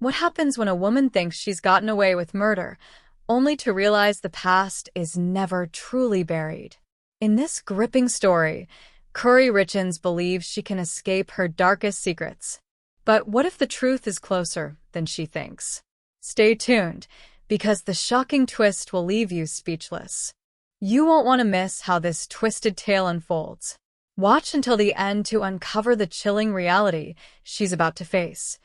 What happens when a woman thinks she's gotten away with murder, only to realize the past is never truly buried? In this gripping story, Kouri Richins believes she can escape her darkest secrets. But what if the truth is closer than she thinks? Stay tuned, because the shocking twist will leave you speechless. You won't want to miss how this twisted tale unfolds. Watch until the end to uncover the chilling reality she's about to face.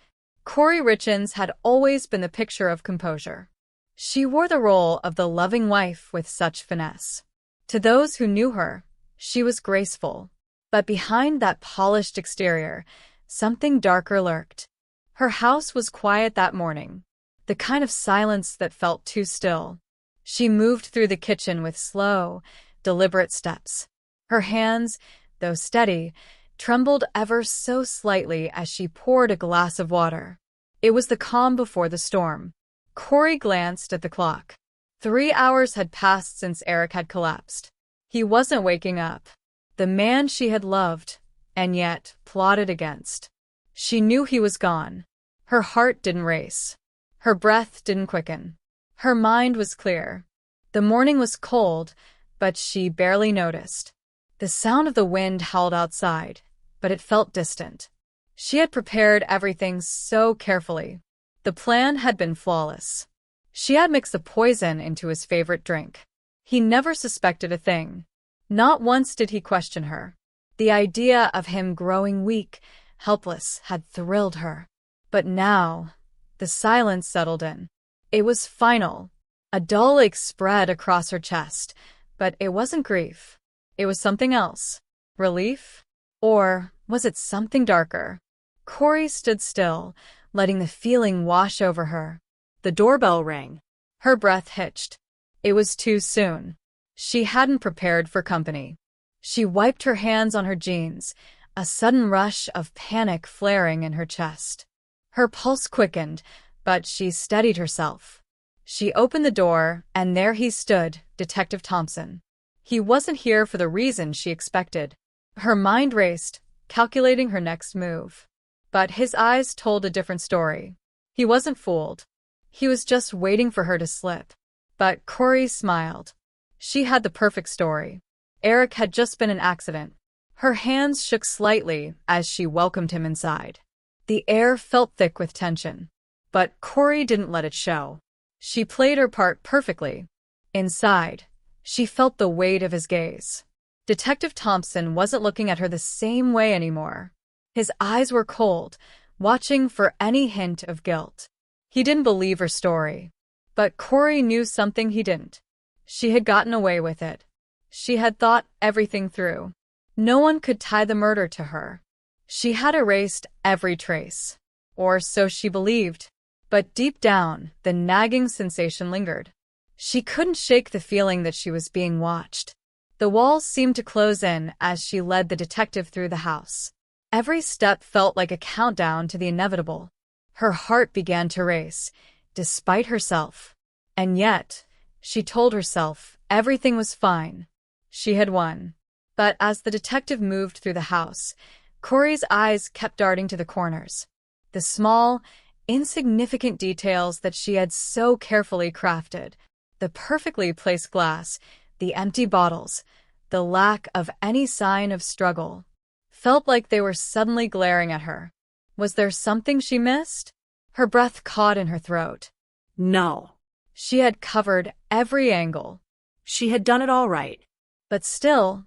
Kouri Richins had always been the picture of composure. She wore the role of the loving wife with such finesse. To those who knew her, she was graceful. But behind that polished exterior, something darker lurked. Her house was quiet that morning, the kind of silence that felt too still. She moved through the kitchen with slow, deliberate steps. Her hands, though steady, trembled ever so slightly as she poured a glass of water. It was the calm before the storm. Kouri glanced at the clock. 3 hours had passed since Eric had collapsed. He wasn't waking up. The man she had loved, and yet plotted against. She knew he was gone. Her heart didn't race. Her breath didn't quicken. Her mind was clear. The morning was cold, but she barely noticed. The sound of the wind howled outside, but it felt distant. She had prepared everything so carefully. The plan had been flawless. She had mixed the poison into his favorite drink. He never suspected a thing. Not once did he question her. The idea of him growing weak, helpless, had thrilled her. But now, the silence settled in. It was final. A dull ache spread across her chest, but it wasn't grief. It was something else. Relief? Or was it something darker? Kouri stood still, letting the feeling wash over her. The doorbell rang. Her breath hitched. It was too soon. She hadn't prepared for company. She wiped her hands on her jeans, a sudden rush of panic flaring in her chest. Her pulse quickened, but she steadied herself. She opened the door, and there he stood, Detective Thompson. He wasn't here for the reason she expected. Her mind raced, calculating her next move. But his eyes told a different story. He wasn't fooled. He was just waiting for her to slip. But Kouri smiled. She had the perfect story. Eric had just been an accident. Her hands shook slightly as she welcomed him inside. The air felt thick with tension. But Kouri didn't let it show. She played her part perfectly. Inside, she felt the weight of his gaze. Detective Thompson wasn't looking at her the same way anymore. His eyes were cold, watching for any hint of guilt. He didn't believe her story. But Kouri knew something he didn't. She had gotten away with it. She had thought everything through. No one could tie the murder to her. She had erased every trace. Or so she believed. But deep down, the nagging sensation lingered. She couldn't shake the feeling that she was being watched. The walls seemed to close in as she led the detective through the house. Every step felt like a countdown to the inevitable. Her heart began to race, despite herself. And yet, she told herself everything was fine. She had won. But as the detective moved through the house, Kouri's eyes kept darting to the corners. The small, insignificant details that she had so carefully crafted. The perfectly placed glass, the empty bottles, the lack of any sign of struggle. Felt like they were suddenly glaring at her. Was there something she missed? Her breath caught in her throat. No. She had covered every angle. She had done it all right. But still,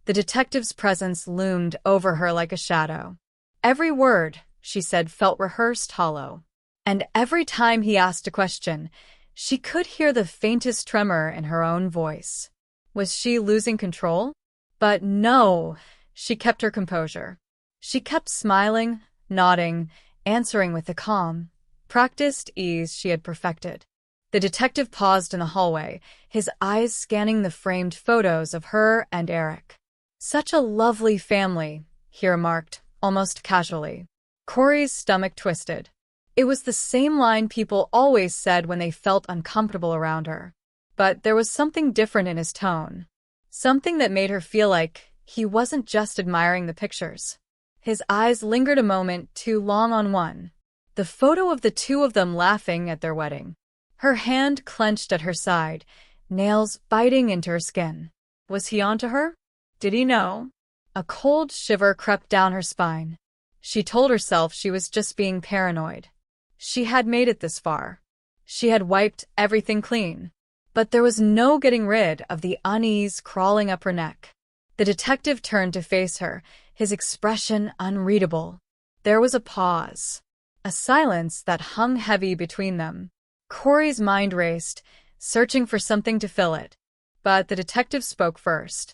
the detective's presence loomed over her like a shadow. Every word, she said, felt rehearsed hollow. And every time he asked a question, she could hear the faintest tremor in her own voice. Was she losing control? But no, she kept her composure. She kept smiling, nodding, answering with the calm, practiced ease she had perfected. The detective paused in the hallway, his eyes scanning the framed photos of her and Eric. Such a lovely family, he remarked, almost casually. Kouri's stomach twisted. It was the same line people always said when they felt uncomfortable around her. But there was something different in his tone. Something that made her feel like he wasn't just admiring the pictures. His eyes lingered a moment too long on one. The photo of the two of them laughing at their wedding. Her hand clenched at her side, nails biting into her skin. Was he onto her? Did he know? A cold shiver crept down her spine. She told herself she was just being paranoid. She had made it this far. She had wiped everything clean. But there was no getting rid of the unease crawling up her neck. The detective turned to face her, his expression unreadable. There was a pause. A silence that hung heavy between them. Kouri's mind raced, searching for something to fill it. But the detective spoke first.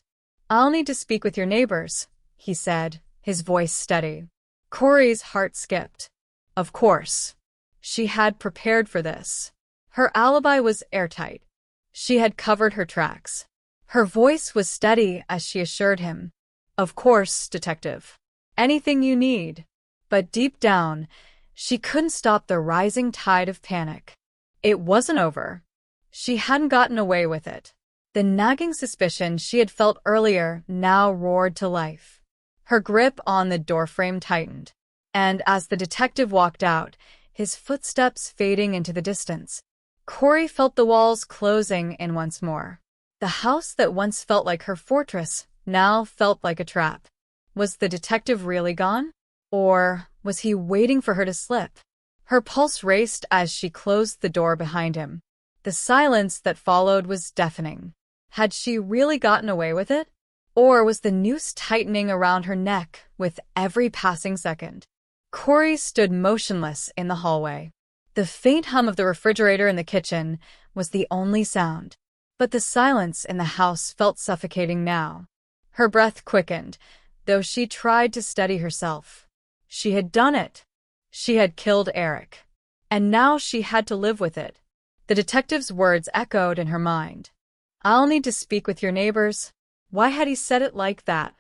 "I'll need to speak with your neighbors," he said, his voice steady. Kouri's heart skipped. Of course. She had prepared for this. Her alibi was airtight. She had covered her tracks. Her voice was steady as she assured him. "Of course, detective. Anything you need." But deep down, she couldn't stop the rising tide of panic. It wasn't over. She hadn't gotten away with it. The nagging suspicion she had felt earlier now roared to life. Her grip on the doorframe tightened. And as the detective walked out, his footsteps fading into the distance, Kouri felt the walls closing in once more. The house that once felt like her fortress now felt like a trap. Was the detective really gone? Or was he waiting for her to slip? Her pulse raced as she closed the door behind him. The silence that followed was deafening. Had she really gotten away with it? Or was the noose tightening around her neck with every passing second? Kouri stood motionless in the hallway. The faint hum of the refrigerator in the kitchen was the only sound. But the silence in the house felt suffocating now. Her breath quickened, though she tried to steady herself. She had done it. She had killed Eric. And now she had to live with it. The detective's words echoed in her mind. "I'll need to speak with your neighbors." Why had he said it like that?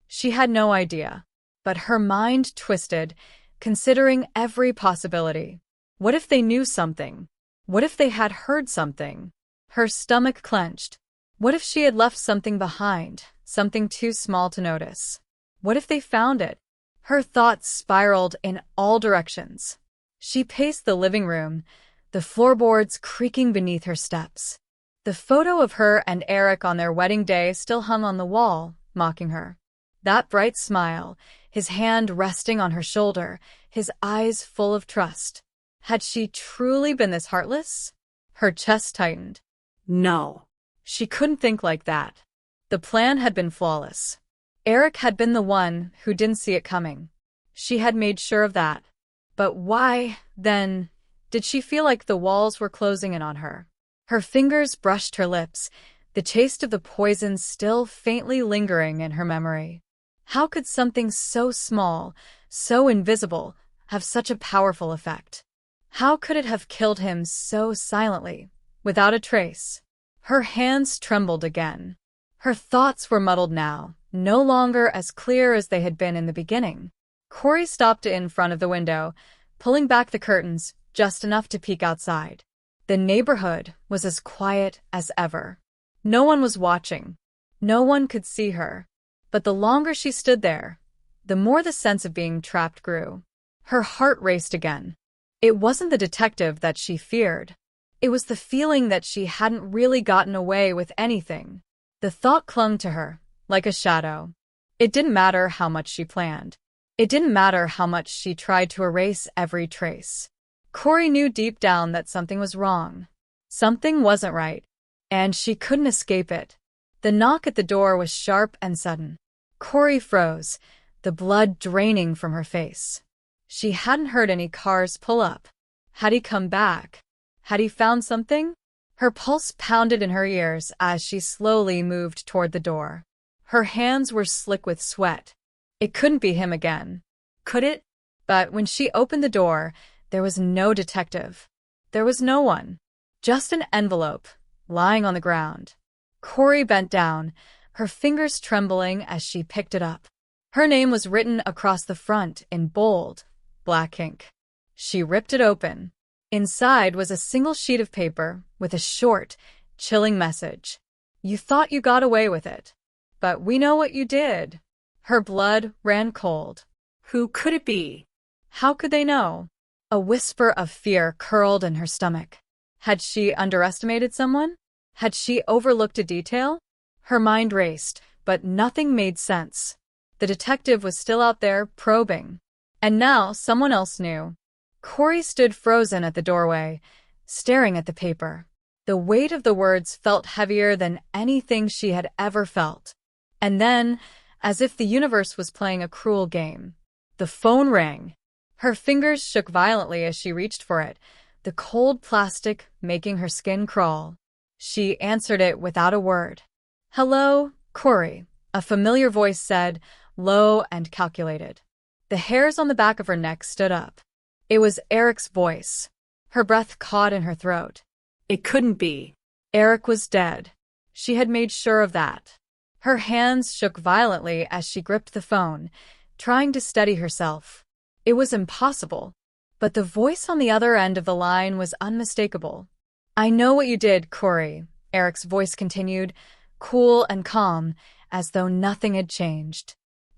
She had no idea. But her mind twisted, considering every possibility. What if they knew something? What if they had heard something? Her stomach clenched. What if she had left something behind, something too small to notice? What if they found it? Her thoughts spiraled in all directions. She paced the living room, the floorboards creaking beneath her steps. The photo of her and Eric on their wedding day still hung on the wall, mocking her. That bright smile, his hand resting on her shoulder, his eyes full of trust. Had she truly been this heartless? Her chest tightened. No. She couldn't think like that. The plan had been flawless. Eric had been the one who didn't see it coming. She had made sure of that. But why, then, did she feel like the walls were closing in on her? Her fingers brushed her lips, the taste of the poison still faintly lingering in her memory. How could something so small, so invisible, have such a powerful effect? How could it have killed him so silently, without a trace? Her hands trembled again. Her thoughts were muddled now, no longer as clear as they had been in the beginning. Kouri stopped in front of the window, pulling back the curtains just enough to peek outside. The neighborhood was as quiet as ever. No one was watching. No one could see her. But the longer she stood there, the more the sense of being trapped grew. Her heart raced again. It wasn't the detective that she feared. It was the feeling that she hadn't really gotten away with anything. The thought clung to her, like a shadow. It didn't matter how much she planned. It didn't matter how much she tried to erase every trace. Kouri knew deep down that something was wrong. Something wasn't right. And she couldn't escape it. The knock at the door was sharp and sudden. Kouri froze, the blood draining from her face. She hadn't heard any cars pull up. Had he come back? Had he found something? Her pulse pounded in her ears as she slowly moved toward the door. Her hands were slick with sweat. It couldn't be him again. Could it? But when she opened the door, there was no detective. There was no one. Just an envelope, lying on the ground. Kouri bent down, her fingers trembling as she picked it up. Her name was written across the front in bold, black ink. She ripped it open. Inside was a single sheet of paper with a short, chilling message. "You thought you got away with it. But we know what you did." Her blood ran cold. Who could it be? How could they know? A whisper of fear curled in her stomach. Had she underestimated someone? Had she overlooked a detail? Her mind raced, but nothing made sense. The detective was still out there, probing. And now someone else knew. Kouri stood frozen at the doorway, staring at the paper. The weight of the words felt heavier than anything she had ever felt. And then, as if the universe was playing a cruel game, the phone rang. Her fingers shook violently as she reached for it, the cold plastic making her skin crawl. She answered it without a word. "Hello, Kouri," a familiar voice said, low and calculated. The hairs on the back of her neck stood up. It was Eric's voice. Her breath caught in her throat. It couldn't be. Eric was dead. She had made sure of that. Her hands shook violently as she gripped the phone, trying to steady herself. It was impossible. But the voice on the other end of the line was unmistakable. "I know what you did, Kouri," Eric's voice continued, cool and calm, as though nothing had changed.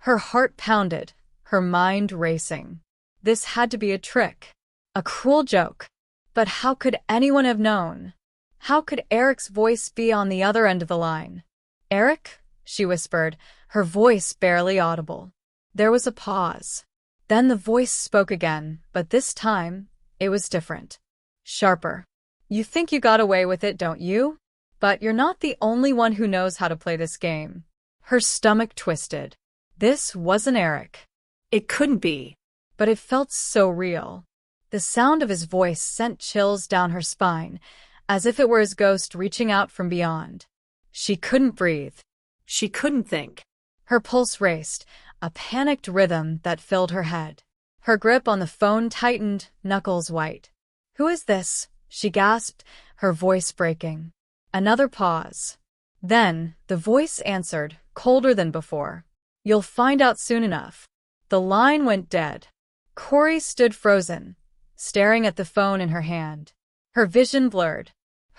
Her heart pounded, her mind racing. This had to be a trick. A cruel joke. But how could anyone have known? How could Eric's voice be on the other end of the line? "Eric?" she whispered, her voice barely audible. There was a pause. Then the voice spoke again, but this time, it was different. Sharper. "You think you got away with it, don't you? But you're not the only one who knows how to play this game." Her stomach twisted. This wasn't Eric. It couldn't be. But it felt so real. The sound of his voice sent chills down her spine, as if it were his ghost reaching out from beyond. She couldn't breathe. She couldn't think. Her pulse raced, a panicked rhythm that filled her head. Her grip on the phone tightened, knuckles white. "Who is this?" she gasped, her voice breaking. Another pause. Then, the voice answered, colder than before. "You'll find out soon enough." The line went dead. Kouri stood frozen, staring at the phone in her hand. Her vision blurred.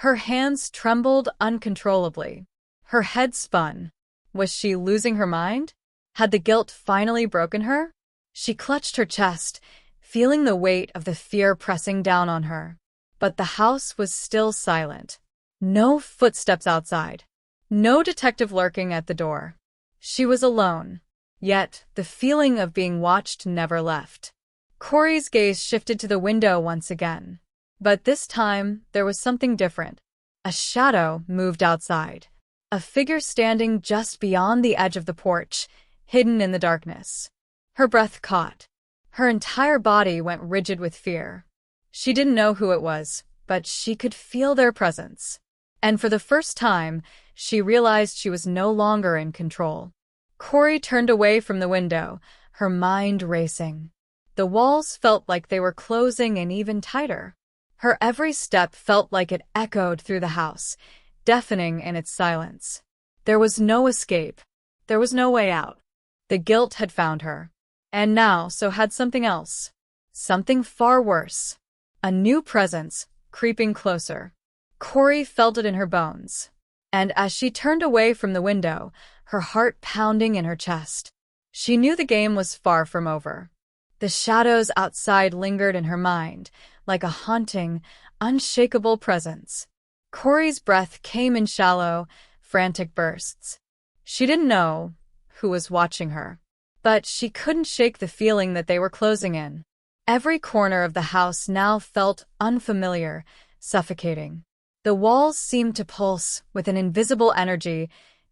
Her hands trembled uncontrollably. Her head spun. Was she losing her mind? Had the guilt finally broken her? She clutched her chest, feeling the weight of the fear pressing down on her. But the house was still silent. No footsteps outside. No detective lurking at the door. She was alone. Yet, the feeling of being watched never left. Kouri's gaze shifted to the window once again. But this time, there was something different. A shadow moved outside. A figure standing just beyond the edge of the porch, hidden in the darkness. Her breath caught. Her entire body went rigid with fear. She didn't know who it was, but she could feel their presence. And for the first time, she realized she was no longer in control. Kouri turned away from the window, her mind racing. The walls felt like they were closing in even tighter. Her every step felt like it echoed through the house, deafening in its silence. There was no escape. There was no way out. The guilt had found her. And now so had something else. Something far worse. A new presence, creeping closer. Kouri felt it in her bones. And as she turned away from the window, her heart pounding in her chest, she knew the game was far from over. The shadows outside lingered in her mind, like a haunting, unshakable presence. Kouri's breath came in shallow, frantic bursts. She didn't know who was watching her, but she couldn't shake the feeling that they were closing in. Every corner of the house now felt unfamiliar, suffocating. The walls seemed to pulse with an invisible energy,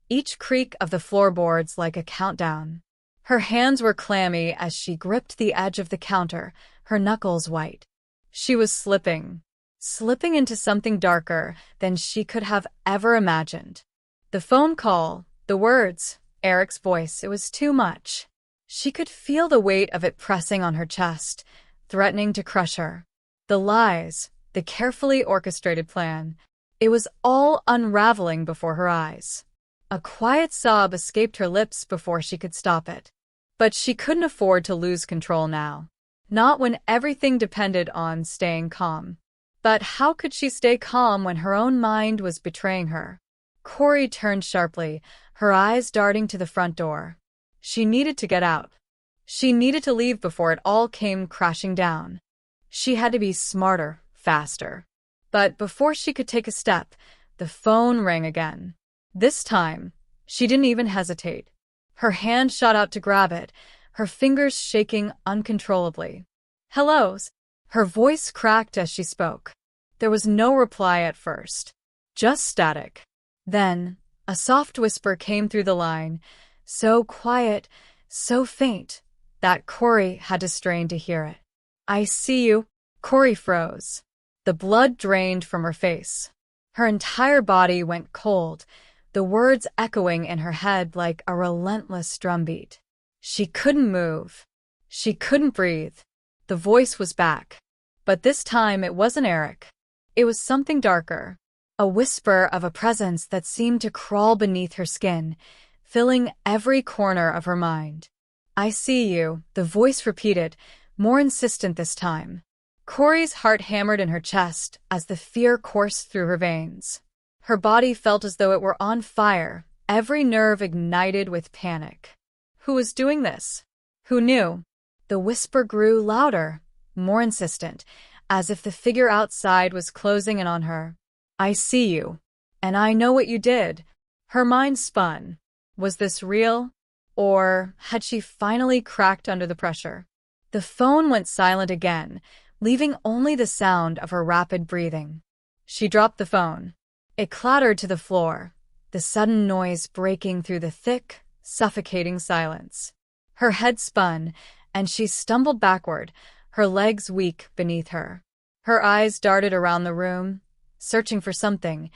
each creak of the floorboards like a countdown. Her hands were clammy as she gripped the edge of the counter, her knuckles white. She was slipping into something darker than she could have ever imagined. The phone call, the words, Eric's voice, it was too much. She could feel the weight of it pressing on her chest, threatening to crush her. The lies, the carefully orchestrated plan, it was all unraveling before her eyes. A quiet sob escaped her lips before she could stop it. But she couldn't afford to lose control now. Not when everything depended on staying calm. But how could she stay calm when her own mind was betraying her? Kouri turned sharply, her eyes darting to the front door. She needed to get out. She needed to leave before it all came crashing down. She had to be smarter, faster. But before she could take a step, the phone rang again. This time, she didn't even hesitate. Her hand shot out to grab it, her fingers shaking uncontrollably. "Hello?" Her voice cracked as she spoke. There was no reply at first, just static. Then, a soft whisper came through the line, so quiet, so faint, that Kouri had to strain to hear it. "I see you." Kouri froze. The blood drained from her face. Her entire body went cold, the words echoing in her head like a relentless drumbeat. She couldn't move. She couldn't breathe. The voice was back. But this time it wasn't Eric. It was something darker. A whisper of a presence that seemed to crawl beneath her skin, filling every corner of her mind. "I see you," the voice repeated, more insistent this time. Kouri's heart hammered in her chest as the fear coursed through her veins. Her body felt as though it were on fire, every nerve ignited with panic. Who was doing this? Who knew? The whisper grew louder, more insistent, as if the figure outside was closing in on her. "I see you. And I know what you did." Her mind spun. Was this real? Or had she finally cracked under the pressure? The phone went silent again, leaving only the sound of her rapid breathing. She dropped the phone. It clattered to the floor, the sudden noise breaking through the thick, suffocating silence. Her head spun, and she stumbled backward, her legs weak beneath her. Her eyes darted around the room, searching for something,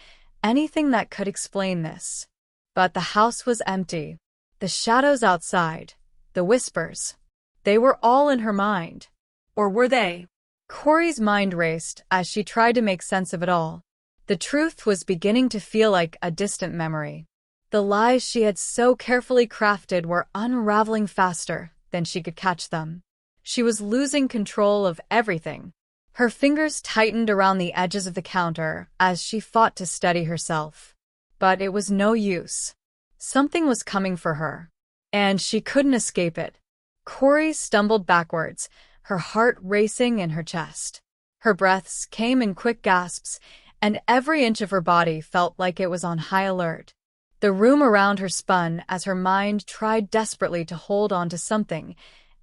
anything that could explain this. But the house was empty. The shadows outside, the whispers, they were all in her mind. Or were they? Kouri's mind raced as she tried to make sense of it all. The truth was beginning to feel like a distant memory. The lies she had so carefully crafted were unraveling faster than she could catch them. She was losing control of everything. Her fingers tightened around the edges of the counter as she fought to steady herself. But it was no use. Something was coming for her, and she couldn't escape it. Kouri stumbled backwards, her heart racing in her chest. Her breaths came in quick gasps, and every inch of her body felt like it was on high alert. The room around her spun as her mind tried desperately to hold on to something,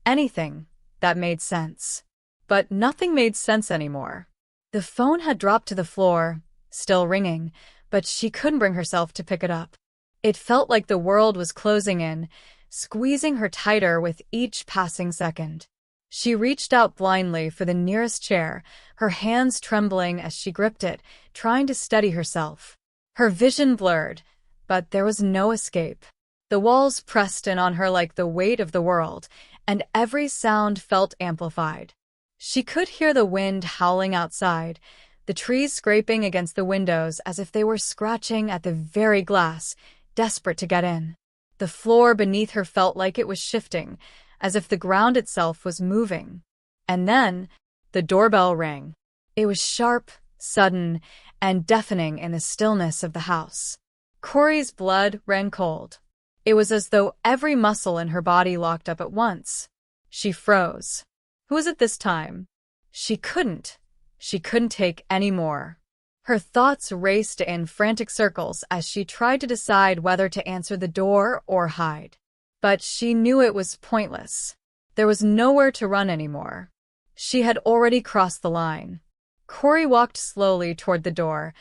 anything, that made sense. But nothing made sense anymore. The phone had dropped to the floor, still ringing, but she couldn't bring herself to pick it up. It felt like the world was closing in, squeezing her tighter with each passing second. She reached out blindly for the nearest chair, her hands trembling as she gripped it, trying to steady herself. Her vision blurred, but there was no escape. The walls pressed in on her like the weight of the world, and every sound felt amplified. She could hear the wind howling outside, the trees scraping against the windows as if they were scratching at the very glass, desperate to get in. The floor beneath her felt like it was shifting, as if the ground itself was moving. And then, the doorbell rang. It was sharp, sudden, and deafening in the stillness of the house. Kouri's blood ran cold. It was as though every muscle in her body locked up at once. She froze. Who was it this time? She couldn't take any more. Her thoughts raced in frantic circles as she tried to decide whether to answer the door or hide. But she knew it was pointless. There was nowhere to run anymore. She had already crossed the line. Kouri walked slowly toward the door,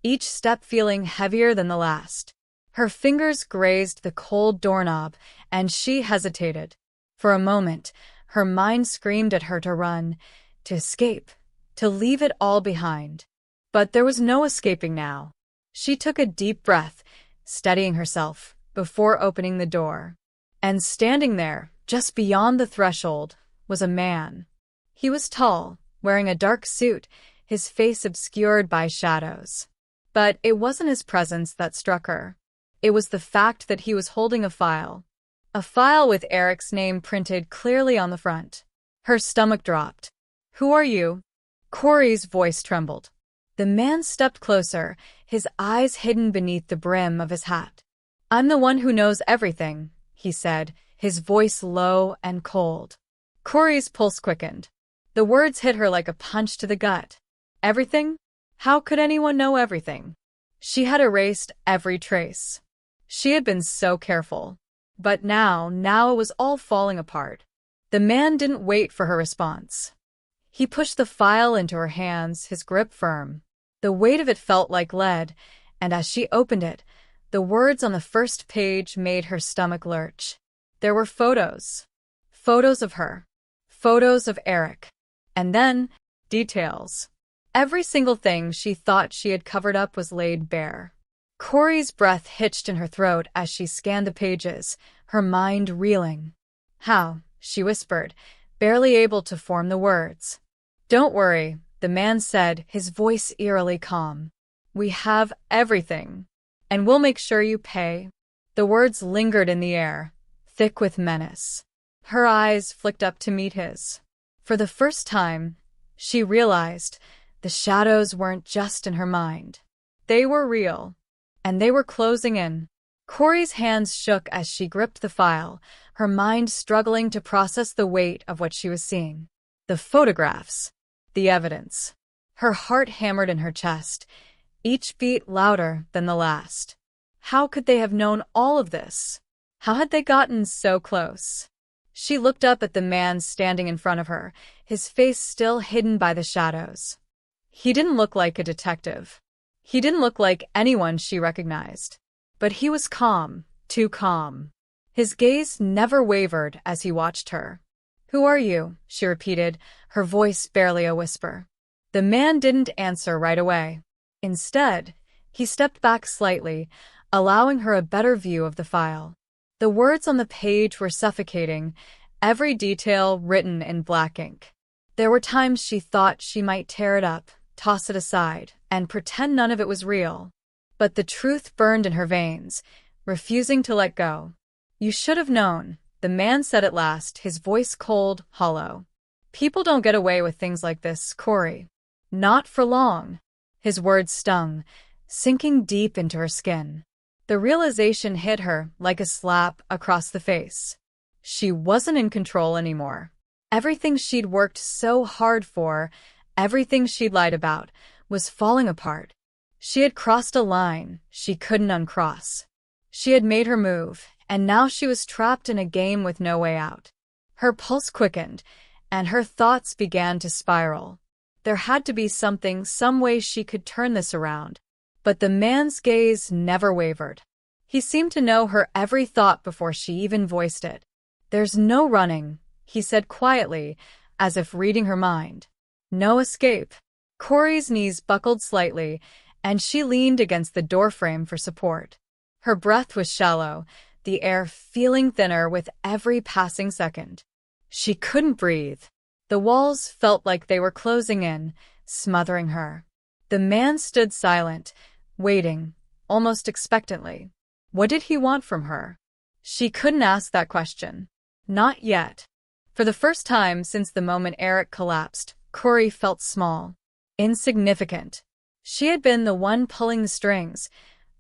each step feeling heavier than the last. Her fingers grazed the cold doorknob, and she hesitated. For a moment, her mind screamed at her to run, to escape, to leave it all behind. But there was no escaping now. She took a deep breath, steadying herself, before opening the door. And standing there, just beyond the threshold, was a man. He was tall, wearing a dark suit, his face obscured by shadows. But it wasn't his presence that struck her. It was the fact that he was holding a file with Eric's name printed clearly on the front. Her stomach dropped. "Who are you?" Kouri's voice trembled. The man stepped closer, his eyes hidden beneath the brim of his hat. "I'm the one who knows everything," he said, his voice low and cold. Kouri's pulse quickened. The words hit her like a punch to the gut. Everything? How could anyone know everything? She had erased every trace. She had been so careful. But now it was all falling apart. The man didn't wait for her response. He pushed the file into her hands, his grip firm. The weight of it felt like lead, and as she opened it, the words on the first page made her stomach lurch. There were photos. Photos of her. Photos of Eric. And then, details. Every single thing she thought she had covered up was laid bare. Kouri's breath hitched in her throat as she scanned the pages, her mind reeling. How? She whispered, barely able to form the words. Don't worry, the man said, his voice eerily calm. We have everything. And we'll make sure you pay. The words lingered in the air, thick with menace. Her eyes flicked up to meet his. For the first time, she realized the shadows weren't just in her mind. They were real. And they were closing in. Kouri's hands shook as she gripped the file, her mind struggling to process the weight of what she was seeing. The photographs. The evidence. Her heart hammered in her chest, each beat louder than the last. How could they have known all of this? How had they gotten so close? She looked up at the man standing in front of her, his face still hidden by the shadows. He didn't look like a detective. He didn't look like anyone she recognized. But he was calm, too calm. His gaze never wavered as he watched her. Who are you? She repeated, her voice barely a whisper. The man didn't answer right away. Instead, he stepped back slightly, allowing her a better view of the file. The words on the page were suffocating, every detail written in black ink. There were times she thought she might tear it up, toss it aside, and pretend none of it was real. But the truth burned in her veins, refusing to let go. You should have known, the man said at last, his voice cold, hollow. People don't get away with things like this, Kouri. Not for long. His words stung, sinking deep into her skin. The realization hit her like a slap across the face. She wasn't in control anymore. Everything she'd worked so hard for, everything she'd lied about, was falling apart. She had crossed a line she couldn't uncross. She had made her move, and now she was trapped in a game with no way out. Her pulse quickened, and her thoughts began to spiral. There had to be something, some way she could turn this around. But the man's gaze never wavered. He seemed to know her every thought before she even voiced it. There's no running, he said quietly, as if reading her mind. No escape. Kouri's knees buckled slightly, and she leaned against the doorframe for support. Her breath was shallow, the air feeling thinner with every passing second. She couldn't breathe. The walls felt like they were closing in, smothering her. The man stood silent, waiting, almost expectantly. What did he want from her? She couldn't ask that question. Not yet. For the first time since the moment Eric collapsed, Kouri felt small, insignificant. She had been the one pulling the strings,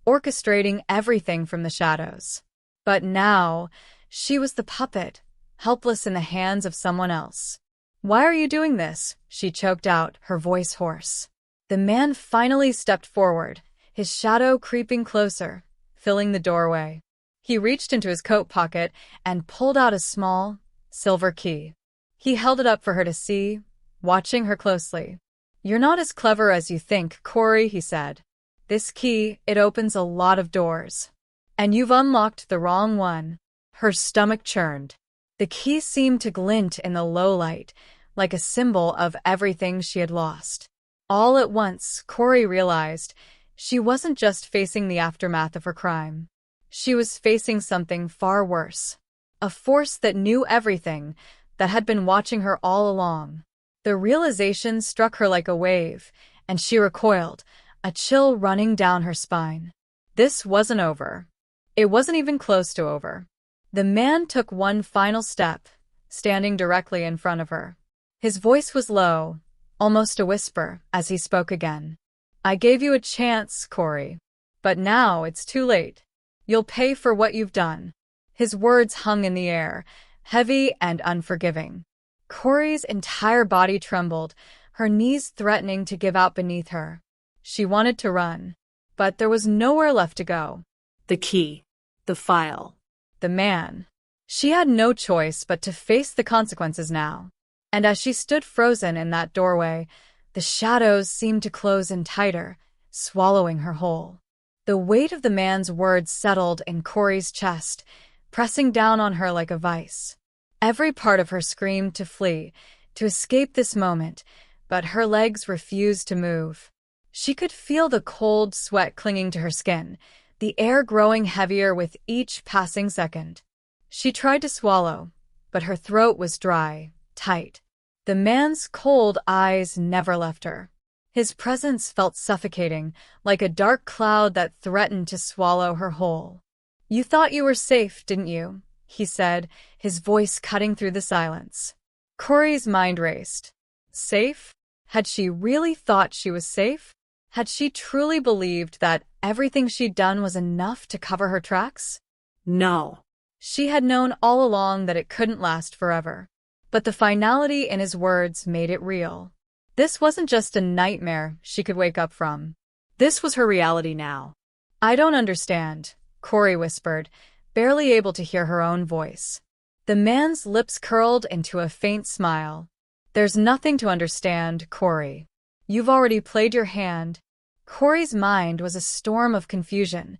orchestrating everything from the shadows. But now, she was the puppet, helpless in the hands of someone else. Why are you doing this? She choked out, her voice hoarse. The man finally stepped forward, his shadow creeping closer, filling the doorway. He reached into his coat pocket and pulled out a small, silver key. He held it up for her to see, watching her closely. You're not as clever as you think, Kouri, he said. This key, it opens a lot of doors. And you've unlocked the wrong one. Her stomach churned. The key seemed to glint in the low light, like a symbol of everything she had lost. All at once, Kouri realized she wasn't just facing the aftermath of her crime. She was facing something far worse. A force that knew everything, that had been watching her all along. The realization struck her like a wave, and she recoiled, a chill running down her spine. This wasn't over. It wasn't even close to over. The man took one final step, standing directly in front of her. His voice was low, almost a whisper, as he spoke again. I gave you a chance, Kouri. But now it's too late. You'll pay for what you've done. His words hung in the air, heavy and unforgiving. Kouri's entire body trembled, her knees threatening to give out beneath her. She wanted to run, but there was nowhere left to go. The key. The file. The man. She had no choice but to face the consequences now. And as she stood frozen in that doorway, the shadows seemed to close in tighter, swallowing her whole. The weight of the man's words settled in Kouri's chest, pressing down on her like a vice. Every part of her screamed to flee, to escape this moment, but her legs refused to move. She could feel the cold sweat clinging to her skin, the air growing heavier with each passing second. She tried to swallow, but her throat was dry, tight. The man's cold eyes never left her. His presence felt suffocating, like a dark cloud that threatened to swallow her whole. "You thought you were safe, didn't you?" he said, his voice cutting through the silence. Kouri's mind raced. Safe? Had she really thought she was safe? Had she truly believed that everything she'd done was enough to cover her tracks? No. She had known all along that it couldn't last forever. But the finality in his words made it real. This wasn't just a nightmare she could wake up from. This was her reality now. "I don't understand," Kouri whispered, barely able to hear her own voice. The man's lips curled into a faint smile. "There's nothing to understand, Kouri. You've already played your hand." Kouri's mind was a storm of confusion,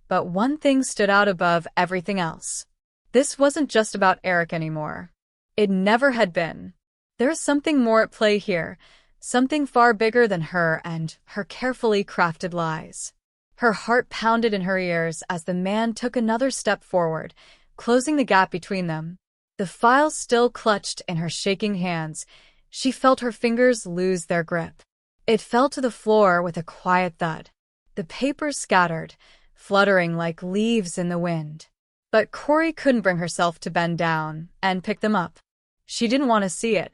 but one thing stood out above everything else. This wasn't just about Eric anymore. It never had been. There's something more at play here, something far bigger than her and her carefully crafted lies. Her heart pounded in her ears as the man took another step forward, closing the gap between them. The file still clutched in her shaking hands. She felt her fingers lose their grip. It fell to the floor with a quiet thud. The papers scattered, fluttering like leaves in the wind. But Kouri couldn't bring herself to bend down and pick them up. She didn't want to see it.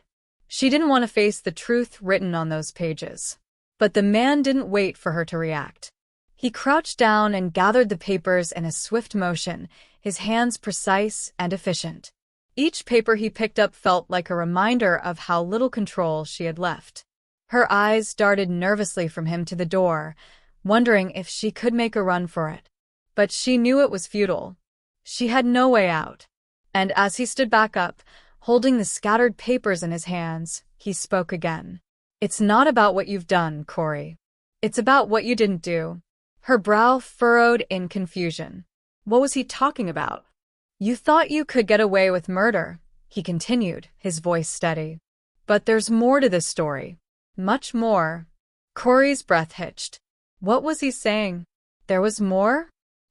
She didn't want to face the truth written on those pages. But the man didn't wait for her to react. He crouched down and gathered the papers in a swift motion, his hands precise and efficient. Each paper he picked up felt like a reminder of how little control she had left. Her eyes darted nervously from him to the door, wondering if she could make a run for it. But she knew it was futile. She had no way out. And as he stood back up, holding the scattered papers in his hands, he spoke again. "It's not about what you've done, Kouri. It's about what you didn't do." Her brow furrowed in confusion. What was he talking about? "You thought you could get away with murder," he continued, his voice steady. "But there's more to this story. Much more." Kouri's breath hitched. What was he saying? There was more?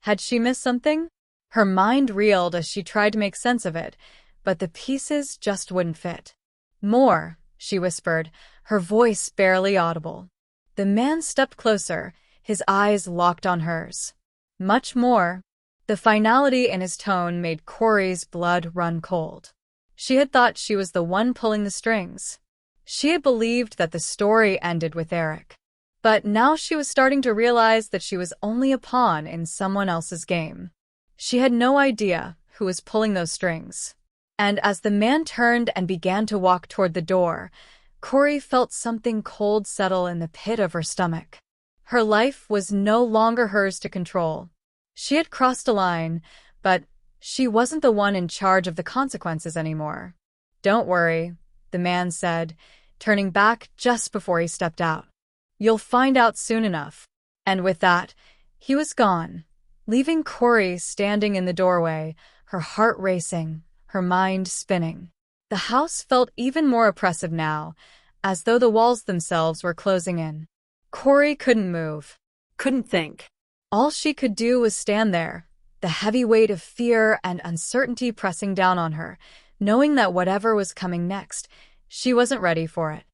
Had she missed something? Her mind reeled as she tried to make sense of it, but the pieces just wouldn't fit. "More," she whispered, her voice barely audible. The man stepped closer, his eyes locked on hers. "Much more." The finality in his tone made Kouri's blood run cold. She had thought she was the one pulling the strings. She had believed that the story ended with Eric. But now she was starting to realize that she was only a pawn in someone else's game. She had no idea who was pulling those strings. And as the man turned and began to walk toward the door, Kouri felt something cold settle in the pit of her stomach. Her life was no longer hers to control. She had crossed a line, but she wasn't the one in charge of the consequences anymore. "Don't worry," the man said, turning back just before he stepped out. "You'll find out soon enough." And with that, he was gone, leaving Kouri standing in the doorway, her heart racing, her mind spinning. The house felt even more oppressive now, as though the walls themselves were closing in. Kouri couldn't move, Couldn't think. all she could do was stand there, the heavy weight of fear and uncertainty pressing down on her, knowing that whatever was coming next, she wasn't ready for it.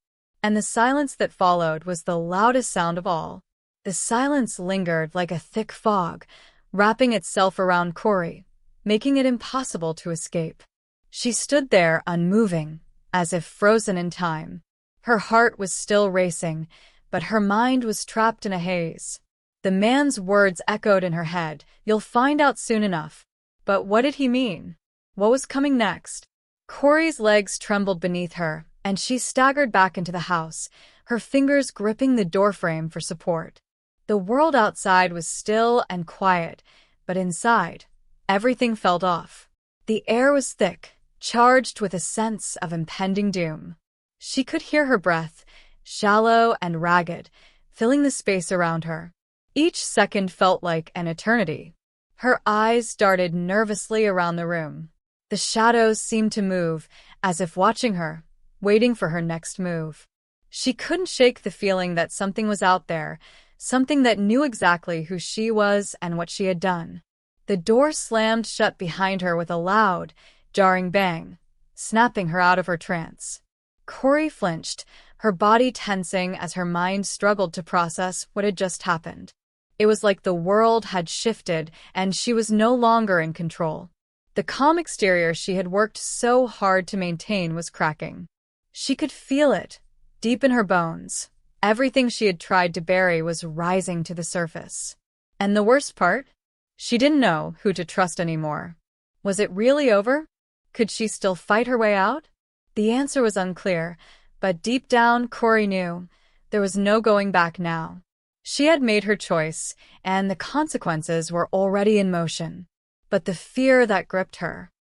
And the silence that followed was the loudest sound of all. The silence lingered like a thick fog, wrapping itself around Kouri, making it impossible to escape. She stood there unmoving, as if frozen in time. Her heart was still racing, but her mind was trapped in a haze. The man's words echoed in her head, "You'll find out soon enough." But what did he mean? What was coming next? Kouri's legs trembled beneath her, and she staggered back into the house, her fingers gripping the doorframe for support. The world outside was still and quiet, but inside, everything felt off. The air was thick, charged with a sense of impending doom. She could hear her breath, shallow and ragged, filling the space around her. Each second felt like an eternity. Her eyes darted nervously around the room. The shadows seemed to move, as if watching her, waiting for her next move. She couldn't shake the feeling that something was out there, something that knew exactly who she was and what she had done. The door slammed shut behind her with a loud, jarring bang, snapping her out of her trance. Kouri flinched, her body tensing as her mind struggled to process what had just happened. It was like the world had shifted and she was no longer in control. The calm exterior she had worked so hard to maintain was cracking. She could feel it, deep in her bones. Everything she had tried to bury was rising to the surface. And the worst part? She didn't know who to trust anymore. Was it really over? Could she still fight her way out? The answer was unclear, but deep down, Kouri knew there was no going back now. She had made her choice, and the consequences were already in motion. But the fear that gripped her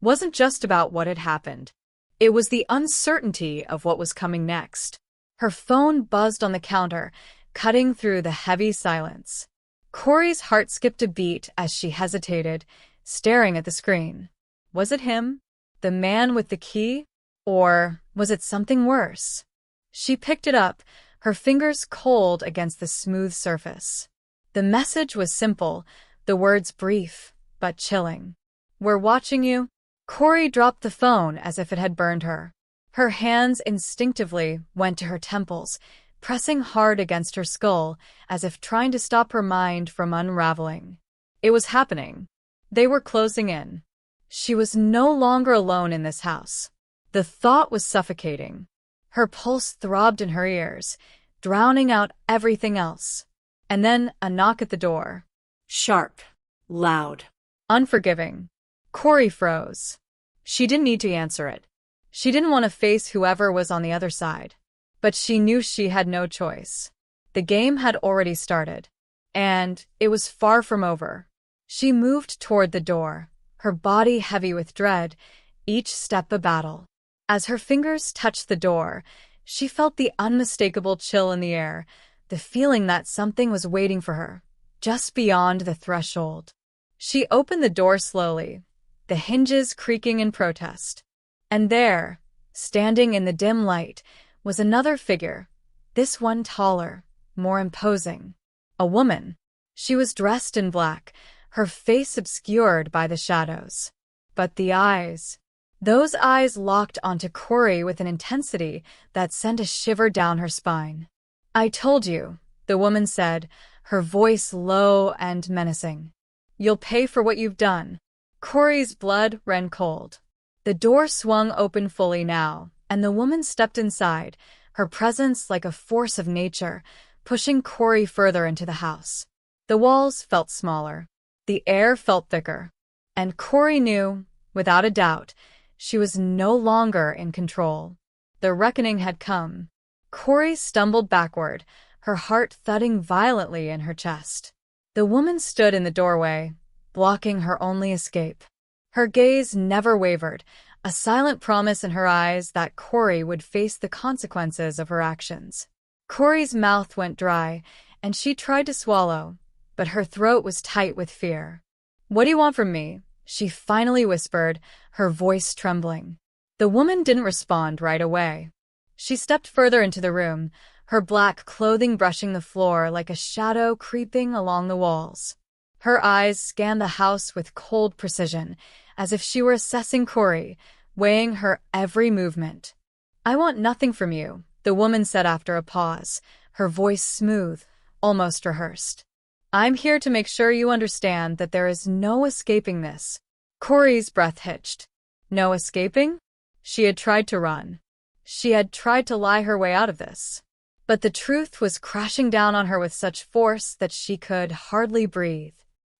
wasn't just about what had happened. It was the uncertainty of what was coming next. Her phone buzzed on the counter, cutting through the heavy silence. Kouri's heart skipped a beat as she hesitated, staring at the screen. Was it him? The man with the key? Or was it something worse? She picked it up, her fingers cold against the smooth surface. The message was simple, the words brief, but chilling. "We're watching you." Kouri dropped the phone as if it had burned her. Her hands instinctively went to her temples, pressing hard against her skull as if trying to stop her mind from unraveling. It was happening. They were closing in. She was no longer alone in this house. The thought was suffocating. Her pulse throbbed in her ears, drowning out everything else. And then a knock at the door. Sharp. Loud. Unforgiving. Kouri froze. She didn't need to answer it. She didn't want to face whoever was on the other side. But she knew she had no choice. The game had already started. And it was far from over. She moved toward the door, her body heavy with dread, each step a battle. As her fingers touched the door, she felt the unmistakable chill in the air, the feeling that something was waiting for her, just beyond the threshold. She opened the door slowly, the hinges creaking in protest. And there, standing in the dim light, was another figure, this one taller, more imposing. A woman. She was dressed in black, her face obscured by the shadows. But the eyes. Those eyes locked onto Kouri with an intensity that sent a shiver down her spine. "I told you," the woman said, her voice low and menacing. "You'll pay for what you've done." Kouri's blood ran cold. The door swung open fully now, and the woman stepped inside, her presence like a force of nature, pushing Kouri further into the house. The walls felt smaller. The air felt thicker. And Kouri knew, without a doubt, she was no longer in control. The reckoning had come. Kouri stumbled backward, her heart thudding violently in her chest. The woman stood in the doorway, blocking her only escape. Her gaze never wavered, a silent promise in her eyes that Kouri would face the consequences of her actions. Kouri's mouth went dry, and she tried to swallow, but her throat was tight with fear. "What do you want from me?" she finally whispered, her voice trembling. The woman didn't respond right away. She stepped further into the room, her black clothing brushing the floor like a shadow creeping along the walls. Her eyes scanned the house with cold precision, as if she were assessing Kouri, weighing her every movement. "I want nothing from you," the woman said after a pause, her voice smooth, almost rehearsed. "I'm here to make sure you understand that there is no escaping this." Kouri's breath hitched. No escaping? She had tried to run. She had tried to lie her way out of this. But the truth was crashing down on her with such force that she could hardly breathe.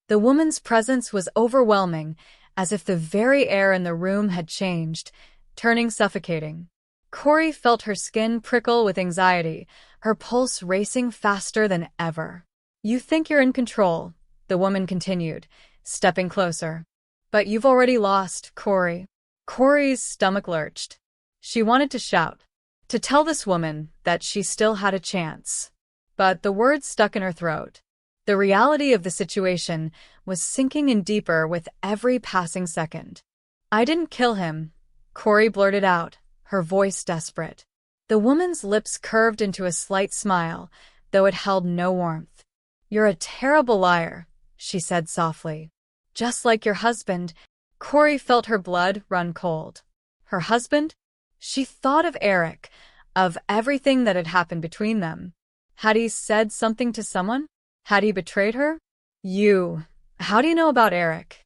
The woman's presence was overwhelming, as if the very air in the room had changed, turning suffocating. Kouri felt her skin prickle with anxiety, her pulse racing faster than ever. "You think you're in control," the woman continued, stepping closer. "But you've already lost, Kouri." Kouri's stomach lurched. She wanted to shout, to tell this woman that she still had a chance. But the words stuck in her throat. The reality of the situation was sinking in deeper with every passing second. "I didn't kill him," Kouri blurted out, her voice desperate. The woman's lips curved into a slight smile, though it held no warmth. "You're a terrible liar," she said softly. "Just like your husband." Kouri felt her blood run cold. Her husband? She thought of Eric, of everything that had happened between them. Had he said something to someone? Had he betrayed her? How do you know about Eric?"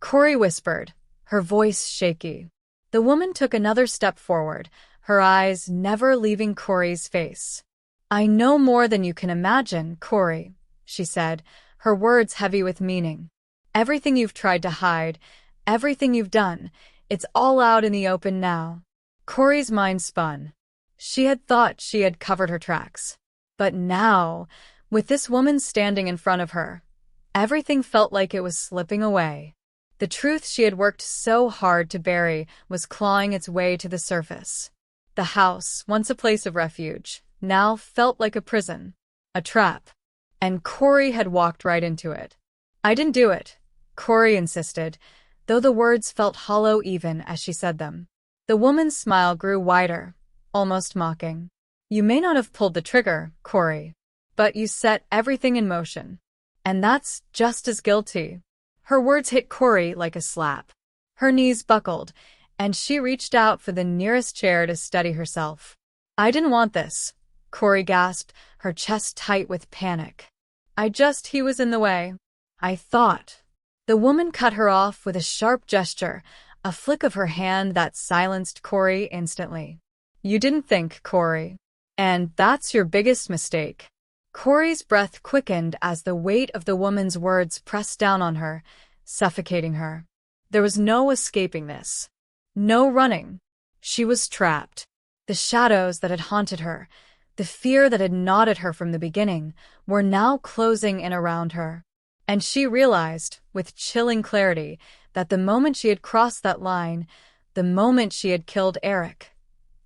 Kouri whispered, her voice shaky. The woman took another step forward, her eyes never leaving Kouri's face. "I know more than you can imagine, Kouri," she said, her words heavy with meaning. "Everything you've tried to hide, everything you've done, it's all out in the open now." Kouri's mind spun. She had thought she had covered her tracks. But now, with this woman standing in front of her, everything felt like it was slipping away. The truth she had worked so hard to bury was clawing its way to the surface. The house, once a place of refuge, now felt like a prison, a trap. And Kouri had walked right into it. "I didn't do it," Kouri insisted, though the words felt hollow even as she said them. The woman's smile grew wider, almost mocking. "You may not have pulled the trigger, Kouri, but you set everything in motion. And that's just as guilty." Her words hit Kouri like a slap. Her knees buckled, and she reached out for the nearest chair to steady herself. "I didn't want this," Kouri gasped, her chest tight with panic. He was in the way. I thought." The woman cut her off with a sharp gesture, a flick of her hand that silenced Kouri instantly. "You didn't think, Kouri. And that's your biggest mistake." Kouri's breath quickened as the weight of the woman's words pressed down on her, suffocating her. There was no escaping this. No running. She was trapped. The shadows that had haunted her, the fear that had gnawed at her from the beginning, were now closing in around her. And she realized, with chilling clarity, that the moment she had crossed that line, the moment she had killed Eric,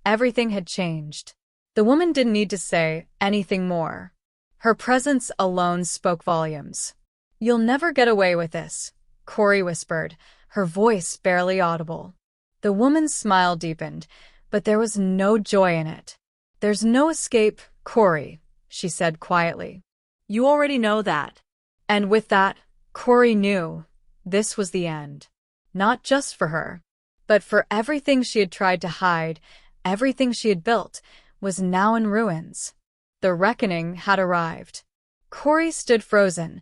everything had changed. The woman didn't need to say anything more. Her presence alone spoke volumes. "You'll never get away with this," Kouri whispered, her voice barely audible. The woman's smile deepened, but there was no joy in it. "There's no escape, Kouri," she said quietly. "You already know that." And with that, Kouri knew this was the end. Not just for her, but for everything she had tried to hide, everything she had built, was now in ruins. The reckoning had arrived. Kouri stood frozen,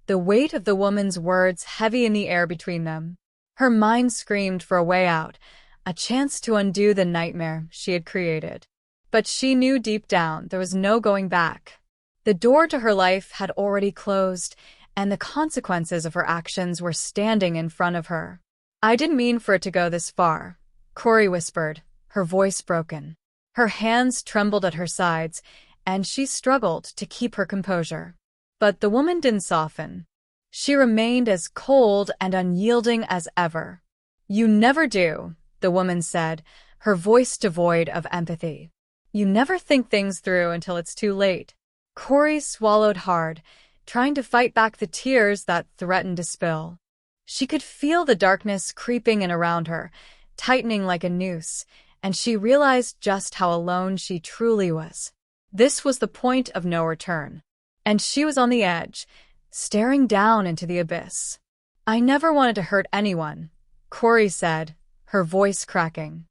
the weight of the woman's words heavy in the air between them. Her mind screamed for a way out, a chance to undo the nightmare she had created. But she knew deep down there was no going back. The door to her life had already closed, and the consequences of her actions were standing in front of her. "I didn't mean for it to go this far," Kouri whispered, her voice broken. Her hands trembled at her sides, and she struggled to keep her composure. But the woman didn't soften. She remained as cold and unyielding as ever. "You never do," the woman said, her voice devoid of empathy. "You never think things through until it's too late." Kouri swallowed hard, trying to fight back the tears that threatened to spill. She could feel the darkness creeping in around her, tightening like a noose, and she realized just how alone she truly was. This was the point of no return. And she was on the edge, staring down into the abyss. "I never wanted to hurt anyone," Kouri said, her voice cracking.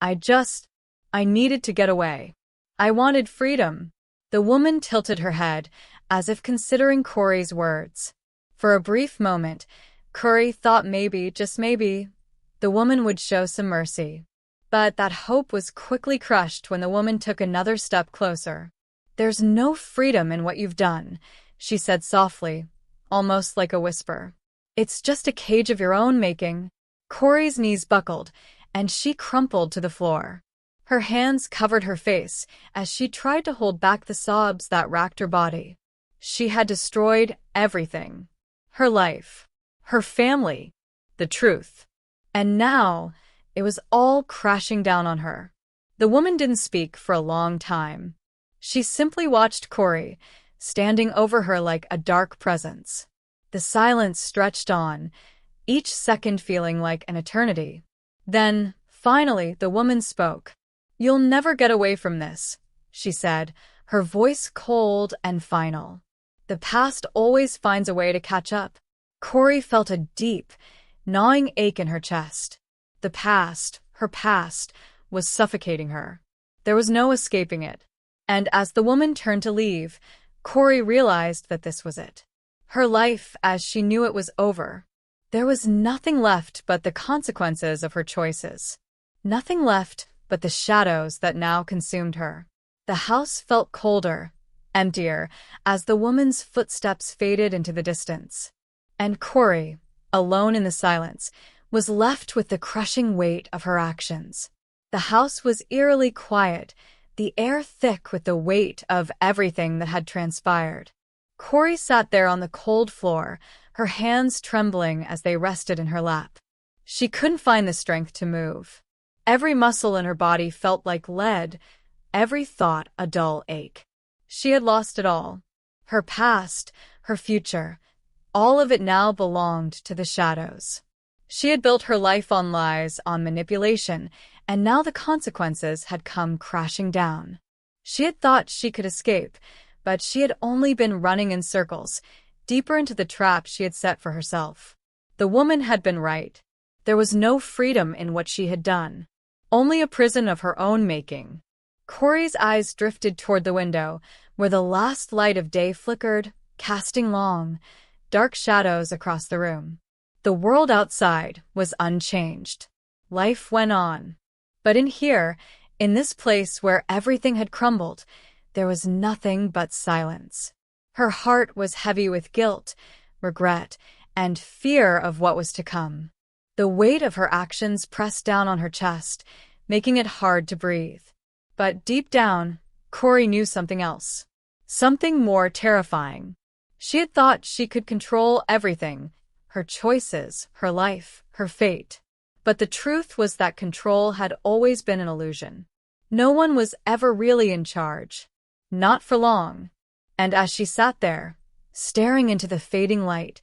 I needed to get away. I wanted freedom." The woman tilted her head, as if considering Kouri's words. For a brief moment, Kouri thought maybe, just maybe, the woman would show some mercy. But that hope was quickly crushed when the woman took another step closer. "There's no freedom in what you've done," she said softly, almost like a whisper. "It's just a cage of your own making." Kouri's knees buckled, and she crumpled to the floor. Her hands covered her face as she tried to hold back the sobs that racked her body. She had destroyed everything. Her life, her family, the truth. And now, it was all crashing down on her. The woman didn't speak for a long time. She simply watched Kouri, standing over her like a dark presence. The silence stretched on, each second feeling like an eternity. Then, finally, the woman spoke. "You'll never get away from this," she said, her voice cold and final. "The past always finds a way to catch up." Kouri felt a deep, gnawing ache in her chest. The past, her past, was suffocating her. There was no escaping it. And as the woman turned to leave, Kouri realized that this was it. Her life as she knew it was over. There was nothing left but the consequences of her choices. Nothing left but the shadows that now consumed her. The house felt colder, emptier, as the woman's footsteps faded into the distance. And Kouri, alone in the silence, was left with the crushing weight of her actions. The house was eerily quiet, the air thick with the weight of everything that had transpired. Kouri sat there on the cold floor, her hands trembling as they rested in her lap. She couldn't find the strength to move. Every muscle in her body felt like lead, every thought a dull ache. She had lost it all. Her past, her future, all of it now belonged to the shadows. She had built her life on lies, on manipulation, and now the consequences had come crashing down. She had thought she could escape, but she had only been running in circles, deeper into the trap she had set for herself. The woman had been right. There was no freedom in what she had done. Only a prison of her own making. Kouri's eyes drifted toward the window, where the last light of day flickered, casting long, dark shadows across the room. The world outside was unchanged. Life went on. But in here, in this place where everything had crumbled, there was nothing but silence. Her heart was heavy with guilt, regret, and fear of what was to come. The weight of her actions pressed down on her chest, making it hard to breathe. But deep down, Kouri knew something else. Something more terrifying. She had thought she could control everything, her choices, her life, her fate. But the truth was that control had always been an illusion. No one was ever really in charge. Not for long. And as she sat there, staring into the fading light,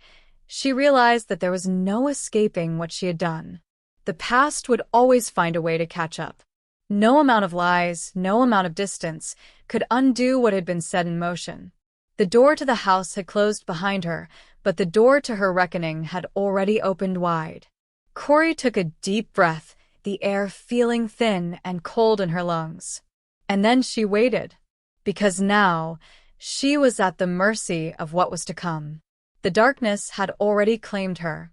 she realized that there was no escaping what she had done. The past would always find a way to catch up. No amount of lies, no amount of distance, could undo what had been set in motion. The door to the house had closed behind her, but the door to her reckoning had already opened wide. Kouri took a deep breath, the air feeling thin and cold in her lungs. And then she waited. Because now, she was at the mercy of what was to come. The darkness had already claimed her.